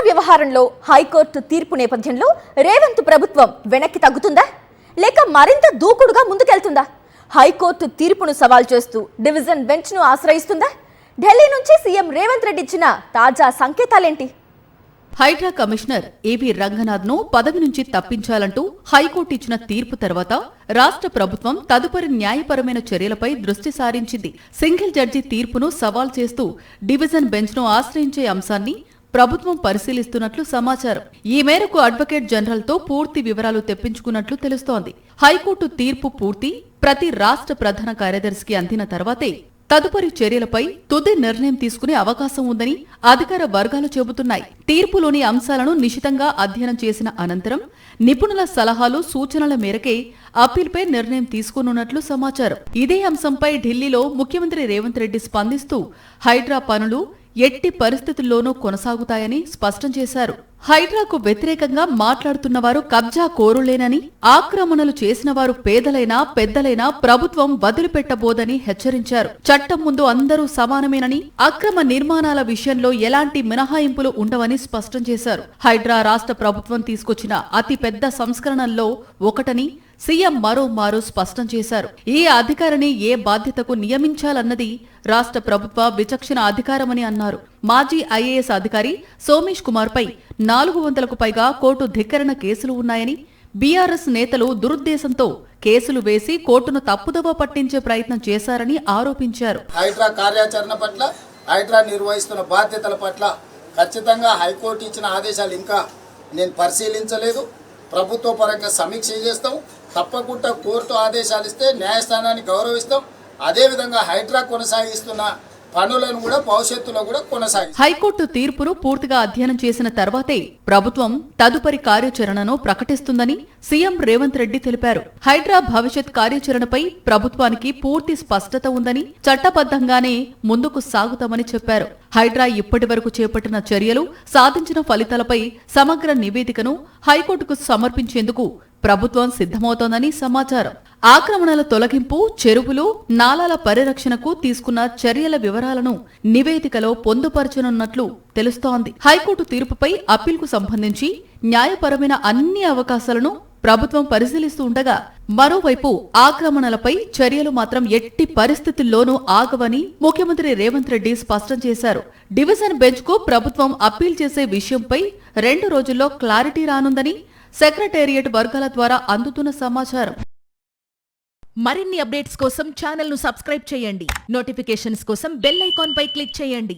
వ్యవహారంలో హైకోర్టు తీర్పు నేపథ్యంలో రేవంత్ ప్రభుత్వం వెనక్కి తగ్గుతుందా లేక మరింత దూకుడుగా ముందుకెళ్తుందా? హైకోర్టు తీర్పును సవాల్ చేస్తూ డివిజన్ బెంచ్ను ఆశ్రయిస్తుందా? ఢిల్లీ నుంచి సీఎం రేవంత్ రెడ్డి ఇచ్చిన తాజా సంకేతాలేంటి? హైడ్రా కమిషనర్ ఏబీ రంగనాథ్ను పదవి నుంచి తప్పించాలంటూ హైకోర్టు ఇచ్చిన తీర్పు తర్వాత రాష్ట్ర ప్రభుత్వం తదుపరి న్యాయపరమైన చర్యలపై దృష్టి సారించింది. సింగిల్ జడ్జి తీర్పును సవాల్ చేస్తూ డివిజన్ బెంచ్ను ఆశ్రయించే అంశాన్ని ప్రభుత్వం పరిశీలిస్తున్నట్లు సమాచారం. ఈ మేరకు అడ్వకేట్ జనరల్తో పూర్తి వివరాలు తెప్పించుకున్నట్లు తెలుస్తోంది. హైకోర్టు తీర్పు పూర్తి ప్రతి రాష్ట్ర ప్రధాన కార్యదర్శికి అందిన తర్వాతే తదుపరి చర్యలపై తుది నిర్ణయం తీసుకునే అవకాశం ఉందని అధికార వర్గాలు చెబుతున్నాయి. తీర్పులోని అంశాలను నిశితంగా అధ్యయనం చేసిన అనంతరం నిపుణుల సలహాలు, సూచనల మేరకే అప్పీల్పై నిర్ణయం తీసుకోనున్నట్లు సమాచారం. ఇదే అంశంపై ఢిల్లీలో ముఖ్యమంత్రి రేవంత్ రెడ్డి స్పందిస్తూ హైడ్రా పనులు ఎట్టి పరిస్థితుల్లోనూ కొనసాగుతాయని స్పష్టం చేశారు. హైడ్రాకు వ్యతిరేకంగా మాట్లాడుతున్నవారు కబ్జా కోరులేనని, ఆక్రమణలు చేసిన వారు పేదలైనా పెద్దలైనా ప్రభుత్వం వదిలిపెట్టబోదని హెచ్చరించారు. చట్టం ముందు అందరూ సమానమేనని, అక్రమ నిర్మాణాల విషయంలో ఎలాంటి మినహాయింపులు ఉండవని స్పష్టం చేశారు. హైడ్రా రాష్ట్ర ప్రభుత్వం తీసుకొచ్చిన అతి పెద్ద సంస్కరణల్లో ఒకటని సీఎం మరోమారు స్పష్టం చేశారు. ఈ అధికారిని ఏ బాధ్యతకు నియమించాలన్నది రాష్ట్ర ప్రభుత్వ విచక్షణ అధికారమని అన్నారు. మాజీ ఐఏఎస్ అధికారి సోమేష్ కుమార్ పై 400కు పైగా కోర్టు ధిక్కరణ కేసులు ఉన్నాయని, బీఆర్ఎస్ నేతలు దురుద్దేశంతో కేసులు వేసి కోర్టును తప్పుదోవ పట్టించే ప్రయత్నం చేశారని ఆరోపించారు. హైడ్రా కార్యాచరణ పట్ల, హైడ్రా నిర్వహిస్తున్న బాధ్యతల పట్ల ఖచ్చితంగా హైకోర్టు ఇచ్చిన ఆదేశాలు ఇంకా నేను పరిశీలించలేదు. ప్రభుత్వ పరంగా సమీక్ష చేస్తాం. తప్పకుండా కోర్టు ఆదేశాలు ఇస్తే న్యాయస్థానాన్ని గౌరవిస్తాం. అదేవిధంగా హైడ్రా కొనసాగిస్తున్న పనులను కూడా భవిష్యత్తులో కూడా కొనసాగిస్తాం. హైకోర్టు తీర్పును పూర్తిగా అధ్యయనం చేసిన తర్వాతే ప్రభుత్వం తదుపరి కార్యాచరణను ప్రకటిస్తుందని సీఎం రేవంత్ రెడ్డి తెలిపారు. హైడ్రా భవిష్యత్ కార్యాచరణపై ప్రభుత్వానికి పూర్తి స్పష్టత ఉందని, చట్టబద్ధంగానే ముందుకు సాగుతామని చెప్పారు. హైడ్రా ఇప్పటి వరకు చేపట్టిన చర్యలు, సాధించిన ఫలితాలపై సమగ్ర నివేదికను హైకోర్టుకు సమర్పించేందుకు ప్రభుత్వం సిద్ధమవుతోందని సమాచారం. ఆక్రమణల తొలగింపు, చెరువులు, నాలాల పరిరక్షణకు తీసుకున్న చర్యల వివరాలను నివేదికలో పొందుపరచనున్నట్లు తెలుస్తోంది. హైకోర్టు తీర్పుపై అప్పీల్కు సంబంధించి న్యాయపరమైన అన్ని అవకాశాలను ప్రభుత్వం పరిశీలిస్తూ ఉండగా, మరోవైపు ఆక్రమణలపై చర్యలు మాత్రం ఎట్టి పరిస్థితుల్లోనూ ఆగవని ముఖ్యమంత్రి రేవంత్ రెడ్డి స్పష్టం చేశారు. డివిజన్ బెంచ్కు ప్రభుత్వం అప్పీల్ చేసే విషయంపై 2 రోజుల్లో క్లారిటీ రానుందని సెక్రటేరియట్ వర్గాల ద్వారా అందుతున్న సమాచారం. మరిన్ని అప్డేట్స్ కోసం ఛానల్ ను సబ్స్క్రైబ్ చేయండి. నోటిఫికేషన్స్ కోసం బెల్ ఐకాన్ పై క్లిక్ చేయండి.